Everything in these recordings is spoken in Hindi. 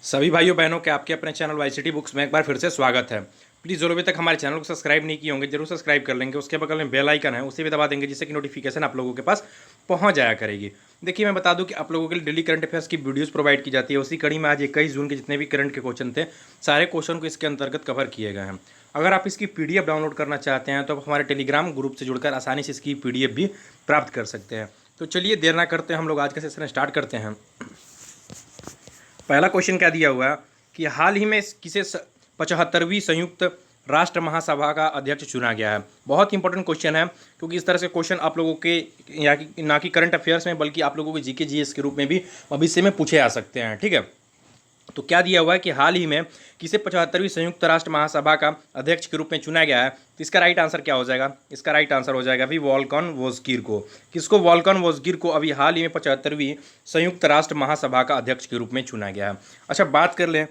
सभी भाइयों बहनों के आपके अपने चैनल वाईसीटी बुक्स में एक बार फिर से स्वागत है। प्लीज़ जो लोग अभी तक हमारे चैनल को सब्सक्राइब नहीं किए होंगे जरूर सब्सक्राइब कर लेंगे। उसके बगल में बेल आइकन है उसे भी दबा देंगे जिससे कि नोटिफिकेशन आप लोगों के पास पहुंच जाया करेगी। देखिए मैं बता दूं कि आप लोगों के लिए डेली करंट अफेयर्स की वीडियोस प्रोवाइड की जाती है। उसी कड़ी में आज 21 जून के जितने भी करंट के क्वेश्चन थे सारे क्वेश्चन को इसके अंतर्गत कवर किए गए हैं। अगर आप इसकी PDF डाउनलोड करना चाहते हैं तो आप हमारे टेलीग्राम ग्रुप से जुड़कर आसानी से इसकी PDF भी प्राप्त कर सकते हैं। तो चलिए देर ना करते हैं हम लोग आज का सेशन स्टार्ट करते हैं। पहला क्वेश्चन क्या दिया हुआ है कि हाल ही में किसे 75वीं संयुक्त राष्ट्र महासभा का अध्यक्ष चुना गया है। बहुत इंपॉर्टेंट क्वेश्चन है क्योंकि इस तरह से क्वेश्चन आप लोगों के या ना कि करंट अफेयर्स में बल्कि आप लोगों के जीके जीएस के रूप में भी भविष्य में पूछे आ सकते हैं। ठीक है, तो क्या दिया हुआ है कि हाल ही में किसे 75वीं संयुक्त राष्ट्र महासभा का अध्यक्ष के रूप में चुना गया है। तो इसका राइट आंसर क्या हो जाएगा? इसका राइट आंसर हो जाएगा अभी वोल्कन वोज्गिर को। किसको? वोल्कन वोज्गिर को अभी हाल ही में 75वीं संयुक्त राष्ट्र महासभा का अध्यक्ष के रूप में चुना गया है। अच्छा बात कर लें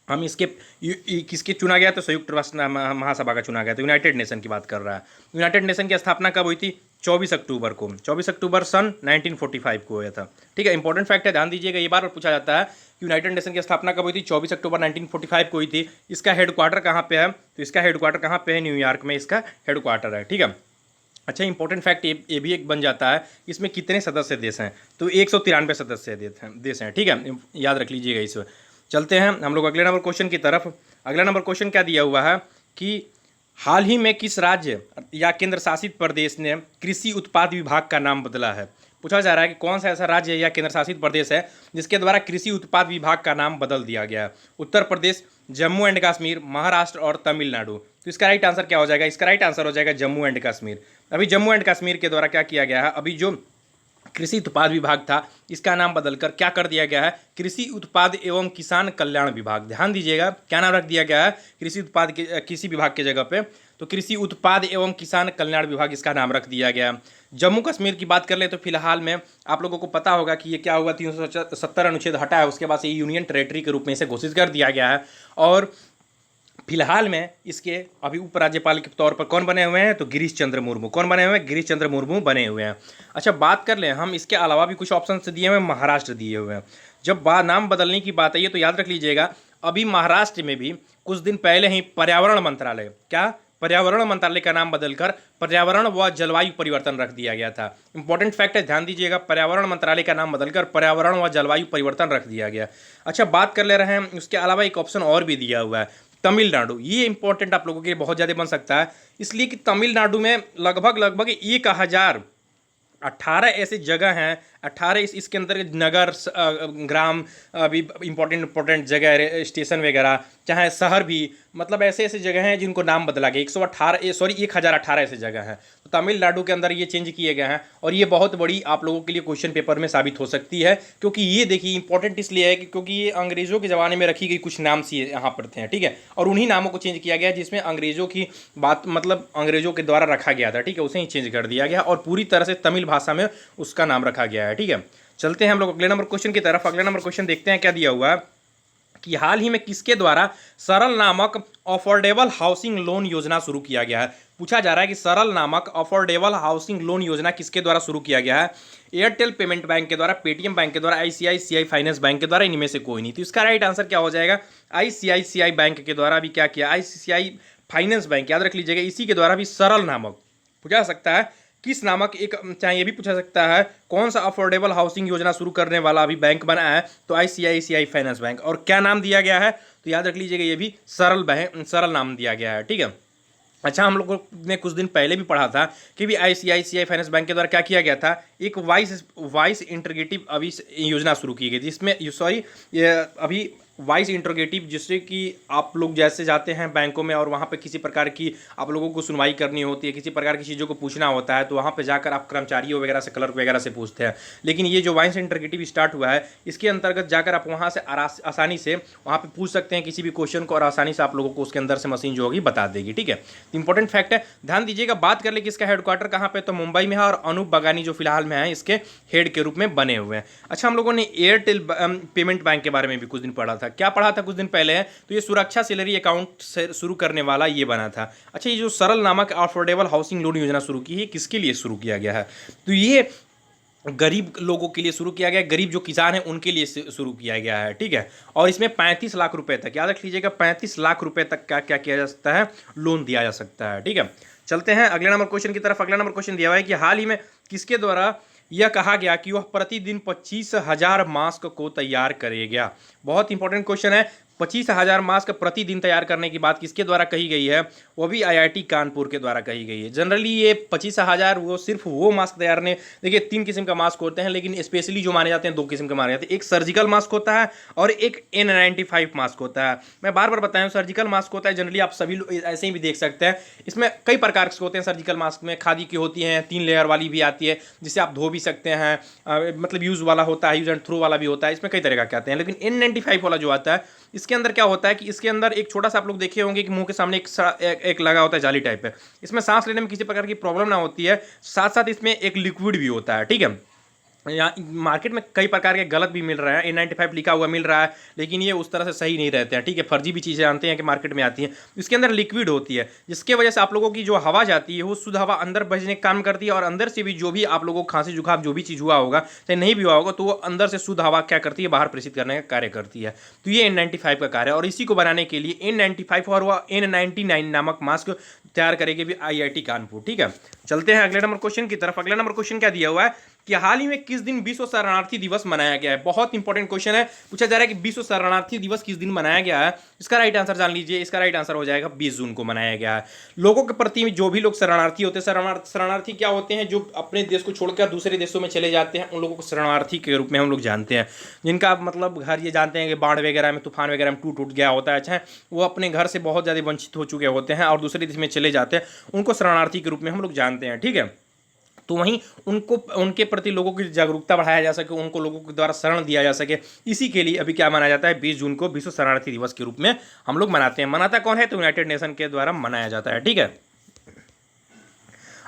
हम इसके किसके चुना गया, तो संयुक्त राष्ट्र महासभा का चुना गया। तो यूनाइटेड नेशन की बात कर रहा है। यूनाइटेड नेशन की स्थापना कब हुई थी? 24 अक्टूबर को। 24 अक्टूबर सन 1945 को हुआ था। ठीक है, इंपॉर्टेंट फैक्ट है, ध्यान दीजिएगा। ये बार पूछा जाता है कि यूनाइटेड नेशन की स्थापना कब हुई थी? 24 अक्टूबर 1945 को हुई थी। इसका हेडक्वार्टर कहाँ पे है? तो इसका हेडक्वार्टर कहाँ पे है? न्यूयॉर्क में इसका हेडक्वार्टर है। ठीक है, अच्छा इंपॉर्टेंट फैक्ट ये भी एक बन जाता है, इसमें कितने सदस्य देश हैं? तो 193 सदस्य देश हैं। ठीक है, याद रख लीजिएगा इस। चलते हैं हम लोग अगले नंबर क्वेश्चन की तरफ। अगला नंबर क्वेश्चन क्या दिया हुआ है कि हाल ही में किस राज्य या केंद्र शासित प्रदेश ने कृषि उत्पाद विभाग का नाम बदला है? पूछा जा रहा है कि कौन सा ऐसा राज्य या केंद्र शासित प्रदेश है जिसके द्वारा कृषि उत्पाद विभाग का नाम बदल दिया गया है? उत्तर प्रदेश, जम्मू एंड कश्मीर, महाराष्ट्र और तमिलनाडु। तो इसका राइट आंसर क्या हो जाएगा? इसका राइट आंसर हो जाएगा जम्मू एंड कश्मीर। अभी जम्मू एंड कश्मीर के द्वारा क्या किया गया है, अभी जो कृषि उत्पाद विभाग था इसका नाम बदलकर क्या कर दिया गया है? कृषि उत्पाद एवं किसान कल्याण विभाग। ध्यान दीजिएगा क्या नाम रख दिया गया है कृषि उत्पाद के कृषि विभाग की जगह पे? तो कृषि उत्पाद एवं किसान कल्याण विभाग इसका नाम रख दिया गया। जम्मू कश्मीर की बात कर ले तो फिलहाल में आप लोगों को पता होगा कि ये क्या हुआ, 370 अनुच्छेद हटा है, उसके बाद से यूनियन टेरेटरी के रूप में इसे घोषित कर दिया गया है। और फिलहाल में इसके अभी उपराज्यपाल के तौर पर कौन बने हुए हैं? तो गिरीश चंद्र मुर्मू। कौन बने हुए हैं? गिरीश चंद्र मुर्मू बने हुए हैं। अच्छा बात कर लें हम इसके अलावा भी कुछ ऑप्शन दिए हुए हैं, महाराष्ट्र दिए हुए हैं। जब नाम बदलने की बात है ये तो याद रख लीजिएगा, अभी महाराष्ट्र में भी कुछ दिन पहले ही पर्यावरण मंत्रालय, क्या पर्यावरण मंत्रालय का नाम बदलकर पर्यावरण व जलवायु परिवर्तन रख दिया गया था। इंपॉर्टेंट फैक्ट है, ध्यान दीजिएगा, पर्यावरण मंत्रालय का नाम बदलकर पर्यावरण व जलवायु परिवर्तन रख दिया गया। अच्छा बात कर ले रहे हैं उसके अलावा एक ऑप्शन और भी दिया हुआ है, तमिलनाडु। ये इंपॉर्टेंट आप लोगों के लिए बहुत ज़्यादा बन सकता है, इसलिए कि तमिलनाडु में लगभग 1018 ऐसे जगह हैं, 18 इसके अंदर नगर ग्राम अभी इंपॉर्टेंट जगह स्टेशन वगैरह चाहे शहर भी, मतलब ऐसे ऐसे जगह हैं जिनको नाम बदला गया। 1018 ऐसे जगह हैं तो तमिलनाडु के अंदर ये चेंज किए गए हैं। और ये बहुत बड़ी आप लोगों के लिए क्वेश्चन पेपर में साबित हो सकती है, क्योंकि ये देखिए इंपॉर्टेंट इसलिए है कि क्योंकि ये अंग्रेजों के ज़माने में रखी गई कुछ नाम सी यहाँ पर थे। ठीक है, और उन्हीं नामों को चेंज किया गया जिसमें अंग्रेजों की बात मतलब अंग्रेजों के द्वारा रखा गया था। ठीक है, उसे ही चेंज कर दिया गया और पूरी तरह से तमिल भाषा में उसका नाम रखा गया है। ठीक है, चलते हैं हम लोग अगले नंबर क्वेश्चन की तरफ। अगले नंबर क्वेश्चन देखते हैं क्या दिया हुआ है कि हाल ही में किसके द्वारा सरल नामक अफोर्डेबल हाउसिंग लोन योजना शुरू किया गया है? पूछा जा रहा है कि सरल नामक अफोर्डेबल हाउसिंग लोन योजना किसके द्वारा शुरू किया गया है? एयरटेल पेमेंट बैंक के द्वारा, पेटीएम बैंक के द्वारा, आईसीआईसीआई फाइनेंस बैंक के द्वारा, इनमें से कोई नहीं। तो इसका राइट आंसर क्या हो जाएगा? आईसीआईसीआई बैंक के द्वारा भी क्या किया? आईसीआई फाइनेंस बैंक, याद रख लीजिएगा, इसी के द्वारा भी सरल नामक पूछा सकता है किस नामक एक, चाहे ये भी पूछा सकता है कौन सा अफोर्डेबल हाउसिंग योजना शुरू करने वाला अभी बैंक बना है? तो आईसीआईसीआई फाइनेंस बैंक। और क्या नाम दिया गया है? तो याद रख लीजिएगा ये भी सरल नाम दिया गया है। ठीक है, अच्छा हम लोगों ने कुछ दिन पहले भी पढ़ा था कि भी आईसीआईसीआई फाइनेंस बैंक के द्वारा क्या किया गया था, एक वाइस इंटीग्रेटिव अभी योजना शुरू की गई थी। इसमें अभी वाइस इंट्रोगेटिव, जिससे कि आप लोग जैसे जाते हैं बैंकों में और वहाँ पे किसी प्रकार की आप लोगों को सुनवाई करनी होती है, किसी प्रकार की चीज़ों को पूछना होता है, तो वहाँ पे जाकर आप कर्मचारियों वगैरह से, क्लर्क वगैरह से पूछते हैं। लेकिन ये जो वाइस इंट्रोगेटिव स्टार्ट हुआ है इसके अंतर्गत जाकर आप वहाँ से आसानी से वहाँ पर पूछ सकते हैं किसी भी क्वेश्चन को और आसानी से आप लोगों को उसके अंदर से मशीन जो होगी बता देगी। ठीक है, इंपॉर्टेंट फैक्ट है, ध्यान दीजिएगा। बात कर ले कि इसका हेडक्वार्टर कहाँ पे? तो मुंबई में है और अनूप बगानी जो फिलहाल में है इसके हेड के रूप में बने हुए हैं। अच्छा हम लोगों ने एयरटेल पेमेंट बैंक के बारे में भी कुछ दिन पढ़ा था। क्या पढ़ा था कुछ दिन पहले है? तो ये सुरक्षा सैलरी अकाउंट से शुरू करने वाला ये बना था। अच्छा, ये जो सरल नामक अफोर्डेबल हाउसिंग लोन योजना शुरू की है किसके लिए शुरू किया गया है? तो ये गरीब लोगों के लिए शुरू किया गया है, गरीब जो किसान हैं उनके लिए शुरू किया गया है, ठीक है। और इसमें 35 लाख रुपए तक, याद रख लीजिएगा, 35 लाख रुपए तक का क्या किया जा सकता है, लोन दिया जा सकता है, ठीक है। चलते हैं अगले नंबर क्वेश्चन की तरफ। अगला नंबर क्वेश्चन दिया हुआ है कि हाल ही में किसके द्वारा यह कहा गया कि वह प्रतिदिन 25,000 मास्क को तैयार करेगा। बहुत इंपॉर्टेंट क्वेश्चन है। 25,000 मास्क प्रतिदिन तैयार करने की बात किसके द्वारा कही गई है, वो भी आईआईटी कानपुर के द्वारा कही गई है। जनरली ये 25,000 वो सिर्फ वो मास्क तैयार ने, देखिए 3 किस्म का मास्क होते हैं, लेकिन स्पेशली जो माने जाते हैं 2 किस्म के माने जाते हैं। एक सर्जिकल मास्क होता है और एक N95 मास्क होता है। मैं बार बार बताया हूँ, सर्जिकल मास्क होता है जनरली आप सभी लोग ऐसे ही भी देख सकते हैं। इसमें कई प्रकार के होते हैं सर्जिकल मास्क में, खादी की होती हैं, 3 लेयर वाली भी आती है जिसे आप धो भी सकते हैं, मतलब यूज़ वाला होता है, यूज एंड थ्रो वाला भी होता है, इसमें कई तरह के आते हैं। लेकिन N95 वाला जो आता है, इसके अंदर क्या होता है कि इसके अंदर एक छोटा सा, आप लोग देखे होंगे कि मुंह के सामने एक लगा होता है जाली टाइप है। इसमें सांस लेने में किसी प्रकार की प्रॉब्लम ना होती है, साथ साथ इसमें एक लिक्विड भी होता है, ठीक है। यहाँ मार्केट में कई प्रकार के गलत भी मिल रहा है, N95 लिखा हुआ मिल रहा है, लेकिन ये उस तरह से सही नहीं रहते हैं, ठीक है। फर्जी भी चीज़ें जानते हैं कि मार्केट में आती हैं। इसके अंदर लिक्विड होती है, जिसके वजह से आप लोगों की जो हवा जाती है वो शुद्ध हवा अंदर बजने का काम करती है, और अंदर से भी जो भी आप लोगों को खांसी जुकाम जो भी चीज़ हुआ होगा, चाहे नहीं भी हुआ होगा, तो वो अंदर से शुद्ध हवा क्या करती है, बाहर प्रेषित करने का कार्य करती है। तो ये N95 का कार्य है, और इसी को बनाने के लिए N95 और वह N99 नामक मास्क तैयार करेगी भी आईआईटी कानपुर, ठीक है। चलते हैं अगले नंबर क्वेश्चन की तरफ। अगला नंबर क्वेश्चन क्या दिया हुआ है कि हाल ही में किस दिन विश्व शरणार्थी दिवस मनाया गया है। बहुत इंपॉर्टेंट क्वेश्चन है, पूछा जा रहा है कि विश्व शरणार्थी दिवस किस दिन मनाया गया है। इसका राइट आंसर जान लीजिए, इसका राइट आंसर हो जाएगा 20 जून को मनाया गया है। लोगों के प्रति जो भी लोग शरणार्थी होते हैं, शरणार्थी क्या होते हैं, जो अपने देश को छोड़कर दूसरे देशों में चले जाते हैं, उन लोगों को शरणार्थी के रूप में हम लोग जानते हैं। जिनका मतलब घर, ये जानते हैं कि बाढ़ वगैरह में, तूफान वगैरह में टूट गया होता है, अच्छा वो अपने घर से बहुत ज़्यादा वंचित हो चुके होते हैं और दूसरे देश में चले जाते हैं, उनको शरणार्थी के रूप में हम लोग जानते हैं, ठीक है। तो वहीं उनको, उनके प्रति लोगों की जागरूकता बढ़ाया जा सके, उनको लोगों के द्वारा शरण दिया जा सके, इसी के लिए अभी क्या मनाया जाता है, 20 जून को विश्व शरणार्थी दिवस के रूप में हम लोग मनाते हैं। मनाता कौन है, तो यूनाइटेड नेशन के द्वारा मनाया जाता है, ठीक है।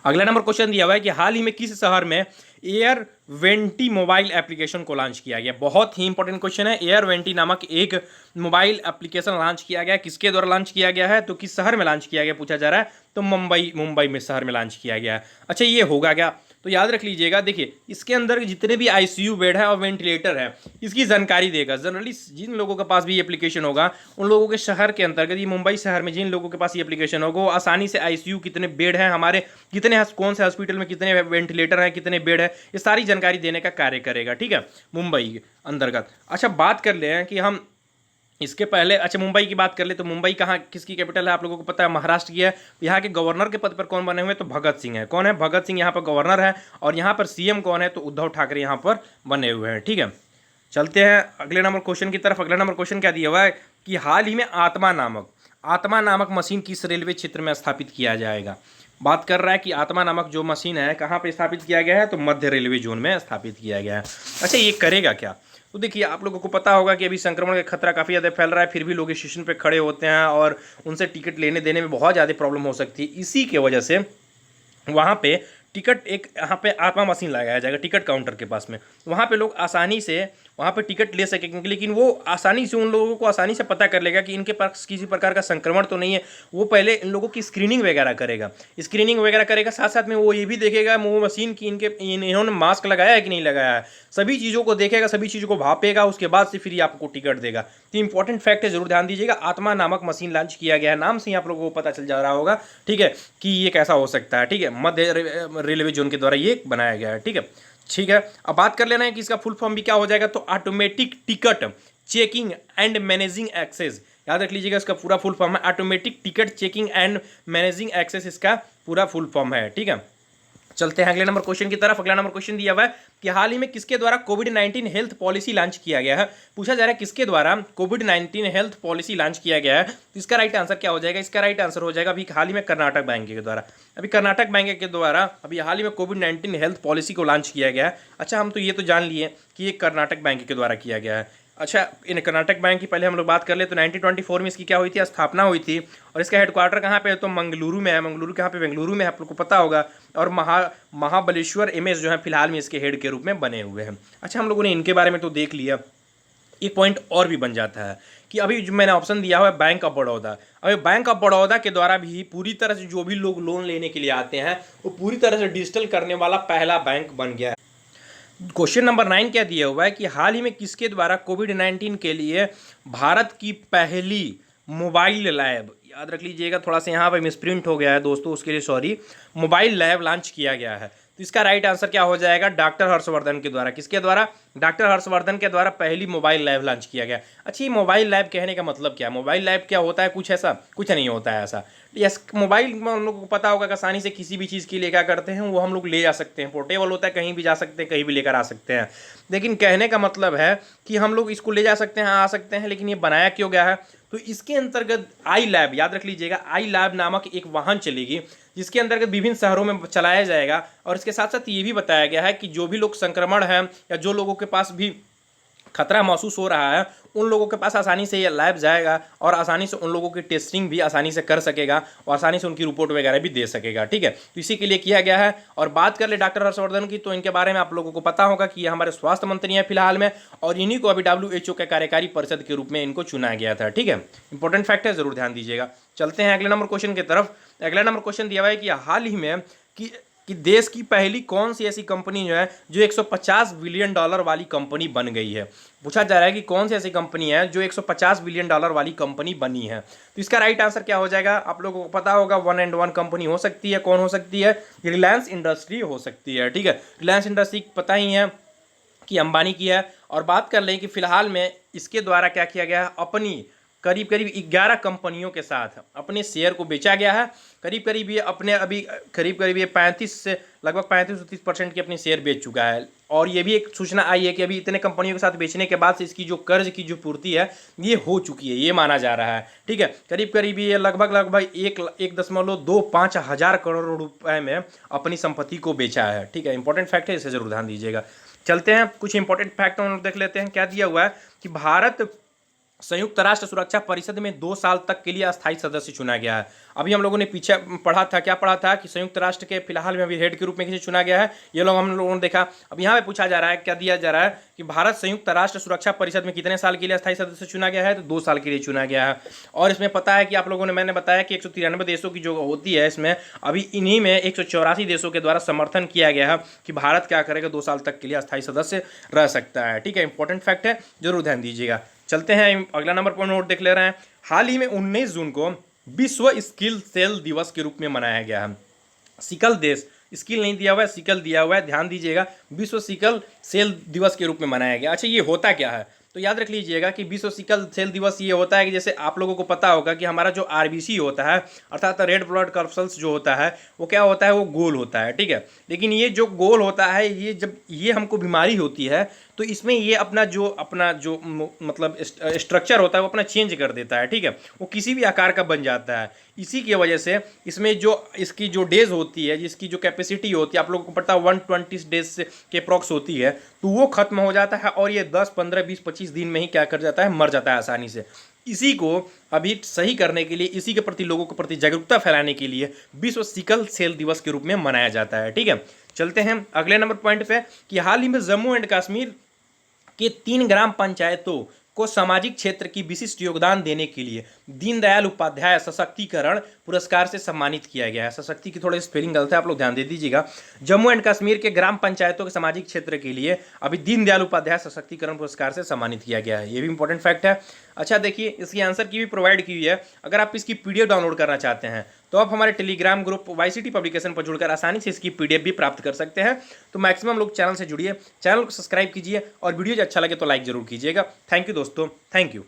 अगला नंबर क्वेश्चन दिया हुआ है कि हाल ही में किस शहर में एयर वेंटी मोबाइल एप्लीकेशन को लॉन्च किया गया। बहुत ही इंपॉर्टेंट क्वेश्चन है। एयर वेंटी नामक एक मोबाइल एप्लीकेशन लॉन्च किया गया, किसके द्वारा लॉन्च किया गया है, तो किस शहर में लॉन्च किया गया पूछा जा रहा है, तो मुंबई में शहर में लॉन्च किया गया है। अच्छा, ये होगा क्या, तो याद रख लीजिएगा, देखिए इसके अंदर जितने भी आईसीयू बेड है और वेंटिलेटर है, इसकी जानकारी देगा। जनरली जिन लोगों के पास भी ये एप्लीकेशन होगा, उन लोगों के शहर के अंतर्गत, ये मुंबई शहर में जिन लोगों के पास ये एप्लीकेशन होगा, वो आसानी से आईसीयू कितने बेड हैं हमारे, कितने कौन से हॉस्पिटल में कितने वेंटिलेटर हैं, कितने बेड है, ये सारी जानकारी देने का कार्य करेगा, ठीक है, मुंबई के अंतर्गत। अच्छा, बात कर ले कि हम इसके पहले, अच्छा मुंबई की बात कर ले तो मुंबई कहाँ, किसकी कैपिटल है, आप लोगों को पता है, महाराष्ट्र की है। यहाँ के गवर्नर के पद पर कौन बने हुए, तो भगत सिंह है। कौन है, भगत सिंह यहाँ पर गवर्नर है, और यहाँ पर सीएम कौन है, तो उद्धव ठाकरे यहाँ पर बने हुए हैं, ठीक है। चलते हैं अगले नंबर क्वेश्चन की तरफ। अगला नंबर क्वेश्चन क्या दिया हुआ है कि हाल ही में आत्मा नामक मशीन किस रेलवे क्षेत्र में स्थापित किया जाएगा। बात कर रहा है कि आत्मा नामक जो मशीन है कहाँ पे स्थापित किया गया है, तो मध्य रेलवे जोन में स्थापित किया गया है। अच्छा, ये करेगा क्या, तो देखिए आप लोगों को पता होगा कि अभी संक्रमण का खतरा काफ़ी ज़्यादा फैल रहा है, फिर भी लोग स्टेशन पे खड़े होते हैं और उनसे टिकट लेने देने में बहुत ज़्यादा प्रॉब्लम हो सकती है। इसी के वजह से वहाँ पे टिकट, एक यहाँ पे आत्मा मशीन लगाया जाएगा टिकट काउंटर के पास में, वहाँ पे लोग आसानी से वहाँ पे टिकट ले सकेंगे। लेकिन वो आसानी से, उन लोगों को आसानी से पता कर लेगा कि इनके पास किसी प्रकार का संक्रमण तो नहीं है। वो पहले इन लोगों की स्क्रीनिंग वगैरह करेगा, साथ साथ में वो ये भी देखेगा वो मशीन की इन्होंने मास्क लगाया है कि नहीं लगाया है, सभी चीज़ों को देखेगा, सभी चीज़ों को भापेगा, उसके बाद से फिर आपको टिकट देगा। तो इंपॉर्टेंट फैक्ट है, जरूर ध्यान दीजिएगा। आत्मा नामक मशीन लॉन्च किया गया है, नाम से ही आप लोगों को पता चल जा रहा होगा, ठीक है, कि ये कैसा हो सकता है, ठीक है। मध्य रेलवे जोन के द्वारा ये बनाया गया है, ठीक है। ठीक है, अब बात कर लेना है कि इसका फुल फॉर्म भी क्या हो जाएगा, तो automatic ticket checking and managing access. याद रख लीजिएगा, इसका पूरा फुल फॉर्म है automatic ticket checking and managing access, इसका पूरा फुल फॉर्म है, ठीक है। चलते हैं अगले नंबर क्वेश्चन की तरफ। अगला नंबर क्वेश्चन दिया हुआ है कि हाल ही में किसके द्वारा कोविड-19 हेल्थ पॉलिसी लॉन्च किया गया है। पूछा जा रहा है किसके द्वारा कोविड-19 हेल्थ पॉलिसी लॉन्च किया गया है, तो इसका राइट आंसर क्या हो जाएगा, इसका राइट आंसर हो जाएगा अभी हाल ही में कर्नाटक बैंक के द्वारा। अभी कर्नाटक बैंक के द्वारा अभी हाल ही में कोविड-19 हेल्थ पॉलिसी को लॉन्च किया गया है। अच्छा, हम तो ये तो जान लिए कि ये कर्नाटक बैंक के द्वारा किया गया है। अच्छा, इन कर्नाटक बैंक की पहले हम लोग बात कर ले तो 1924 में इसकी क्या हुई थी, स्थापना हुई थी, और इसका हेडक्वार्टर कहाँ पे है, तो मंगलुरु में है। मंगलुरु कहाँ पे, बेंगलुरु में है, आप लोग को पता होगा। और महाबलेश्वर एमएस जो है फिलहाल में इसके हेड के रूप में बने हुए हैं। अच्छा, हम लोगों ने इनके बारे में तो देख लिया। एक पॉइंट और भी बन जाता है कि अभी जो मैंने ऑप्शन दिया हुआ है बैंक ऑफ बड़ौदा, अभी बैंक ऑफ बड़ौदा के द्वारा भी पूरी तरह से जो भी लोग लोन लेने के लिए आते हैं वो पूरी तरह से डिजिटल करने वाला पहला बैंक बन गया है। क्वेश्चन नंबर 9 क्या दिया हुआ है कि हाल ही में किसके द्वारा कोविड-19 के लिए भारत की पहली मोबाइल लैब, याद रख लीजिएगा, थोड़ा सा यहाँ पे मिसप्रिंट हो गया है दोस्तों, उसके लिए सॉरी, मोबाइल लैब लॉन्च किया गया है। तो इसका राइट आंसर क्या हो जाएगा? डॉक्टर हर्षवर्धन के द्वारा। किसके द्वारा? डॉक्टर हर्षवर्धन के द्वारा पहली मोबाइल लैब लॉन्च किया गया। अच्छा, ये मोबाइल लैब कहने का मतलब क्या है? मोबाइल लैब क्या होता है? कुछ ऐसा कुछ नहीं होता है ऐसा। यस, मोबाइल में हम लोग को पता होगा कि आसानी से किसी भी चीज़ के लिए क्या करते हैं, वो हम लोग ले जा सकते हैं, पोर्टेबल होता है, कहीं भी जा सकते हैं, कहीं भी लेकर आ सकते हैं। लेकिन कहने का मतलब है कि हम लोग इसको ले जा सकते हैं, आ सकते हैं, लेकिन ये बनाया क्यों गया है? तो इसके अंतर्गत आई लैब, याद रख लीजिएगा, आई लैब नामक एक वाहन चलेगी जिसके अंतर्गत विभिन्न शहरों में चलाया जाएगा। और इसके साथ साथ ये भी बताया गया है कि जो भी लोग संक्रमण है या जो लोगों के पास भी खतरा महसूस हो रहा है, उन लोगों के पास आसानी से ये लैब जाएगा और आसानी से उन लोगों की टेस्टिंग भी आसानी से कर सकेगा और आसानी से उनकी रिपोर्ट वगैरह भी दे सकेगा। ठीक है, तो इसी के लिए किया गया है। और बात कर ले डॉक्टर हर्षवर्धन की, तो इनके बारे में आप लोगों को पता होगा कि ये हमारे स्वास्थ्य मंत्री हैं फिलहाल में, और इन्हीं को अभी WHO के कार्यकारी परिषद के रूप में इनको चुना गया था। ठीक है, इंपॉर्टेंट फैक्ट है, जरूर ध्यान दीजिएगा। चलते हैं अगले नंबर क्वेश्चन की तरफ। अगला नंबर क्वेश्चन दिया हुआ है कि हाल ही में कि देश की पहली कौन सी ऐसी कंपनी जो है जो 150 बिलियन डॉलर वाली कंपनी बन गई है। पूछा जा रहा है कि कौन सी ऐसी कंपनी है जो 150 बिलियन डॉलर वाली कंपनी बनी है। तो इसका राइट आंसर क्या हो जाएगा? आप लोगों को पता होगा, 1&1 कंपनी हो सकती है। कौन हो सकती है? रिलायंस इंडस्ट्री हो सकती है। ठीक है, रिलायंस इंडस्ट्री पता ही है कि अंबानी की है। और बात कर लें कि फिलहाल में इसके द्वारा क्या किया गया है, अपनी करीब करीब 11 कंपनियों के साथ अपने शेयर को बेचा गया है। करीब करीब ये अपने अभी करीब करीब ये 35 से लगभग 35-30% की अपनी शेयर बेच चुका है। और ये भी एक सूचना आई है कि अभी इतने कंपनियों के साथ बेचने के बाद से इसकी जो कर्ज की जो पूर्ति है ये हो चुकी है, ये माना जा रहा है। ठीक है, करीब करीब ये लगभग 1.25 हज़ार करोड़ रुपए में अपनी संपत्ति को बेचा है। ठीक है, इंपॉर्टेंट फैक्ट है, इसे जरूर ध्यान दीजिएगा। चलते हैं, कुछ इंपॉर्टेंट फैक्ट हम लोग देख लेते हैं। क्या दिया हुआ है कि भारत संयुक्त राष्ट्र सुरक्षा परिषद में 2 साल तक के लिए अस्थायी सदस्य चुना गया है। अभी हम लोगों ने पीछे पढ़ा था, क्या पढ़ा था कि संयुक्त राष्ट्र के फिलहाल में अभी हेड के रूप में किसे चुना गया है, ये लोग हम लोगों ने देखा। अब यहाँ पे पूछा जा रहा है, क्या दिया जा रहा है कि भारत संयुक्त राष्ट्र सुरक्षा परिषद में कितने साल के लिए अस्थायी सदस्य चुना गया है? तो 2 साल के लिए चुना गया है। और इसमें पता है कि आप लोगों ने, मैंने बताया कि 193 देशों की जो होती है, इसमें अभी इन्हीं में 184 देशों के द्वारा समर्थन किया गया है कि भारत क्या करेगा, 2 साल तक के लिए अस्थायी सदस्य रह सकता है। ठीक है, इंपॉर्टेंट फैक्ट है, जरूर ध्यान दीजिएगा। चलते हैं, अगला नंबर पर नोट देख ले रहे हैं। हाल ही में 19 जून को विश्व स्किल सेल दिवस के रूप में मनाया गया है। सिकल देश, स्किल नहीं दिया हुआ है, सिकल दिया हुआ है, ध्यान दीजिएगा, विश्व सिकल सेल दिवस के रूप में मनाया गया। अच्छा, ये होता क्या है? तो याद रख लीजिएगा कि विश्व सिकल सेल दिवस ये होता है कि जैसे आप लोगों को पता होगा कि हमारा जो RBC होता है, अर्थात रेड ब्लड कॉर्पसल्स जो होता है, वो क्या होता है, वो गोल होता है। ठीक है, लेकिन ये जो गोल होता है, ये जब ये हमको बीमारी होती है तो इसमें ये अपना जो मतलब स्ट्रक्चर होता है वो अपना चेंज कर देता है। ठीक है, वो किसी भी आकार का बन जाता है। इसी की वजह से इसमें जो इसकी जो डेज होती है, जिसकी जो कैपेसिटी होती है, आप लोगों को पता है 120 डेज के अप्रॉक्स होती है, तो वो खत्म हो जाता है और ये 10, 15, 20, 25 दिन में ही क्या कर जाता है, मर जाता है आसानी से। इसी को अभी सही करने के लिए, इसी के प्रति लोगों के प्रति जागरूकता फैलाने के लिए विश्व सिकल सेल दिवस के रूप में मनाया जाता है। ठीक है, चलते हैं अगले नंबर पॉइंट पे कि हाल ही में जम्मू एंड कश्मीर के 3 ग्राम पंचायतों को सामाजिक क्षेत्र की विशिष्ट योगदान देने के लिए दीनदयाल उपाध्याय सशक्तिकरण पुरस्कार से सम्मानित किया गया है। सशक्ति की थोड़ी स्पेलिंग गलत है, आप लोग ध्यान दे दीजिएगा। जम्मू एंड कश्मीर के ग्राम पंचायतों के सामाजिक क्षेत्र के लिए अभी दीनदयाल उपाध्याय सशक्तिकरण पुरस्कार से सम्मानित किया गया है, ये भी इंपॉर्टेंट फैक्ट है। अच्छा देखिए, इसकी आंसर की भी प्रोवाइड की हुई है। अगर आप इसकी PDF डाउनलोड करना चाहते हैं तो आप हमारे टेलीग्राम ग्रुप YCT पब्लिकेशन पर जुड़कर आसानी से इसकी PDF भी प्राप्त कर सकते हैं। तो मैक्सिमम लोग चैनल से जुड़िए, चैनल को सब्सक्राइब कीजिए और वीडियो अच्छा लगे तो लाइक जरूर कीजिएगा। थैंक यू दोस्तों, थैंक यू।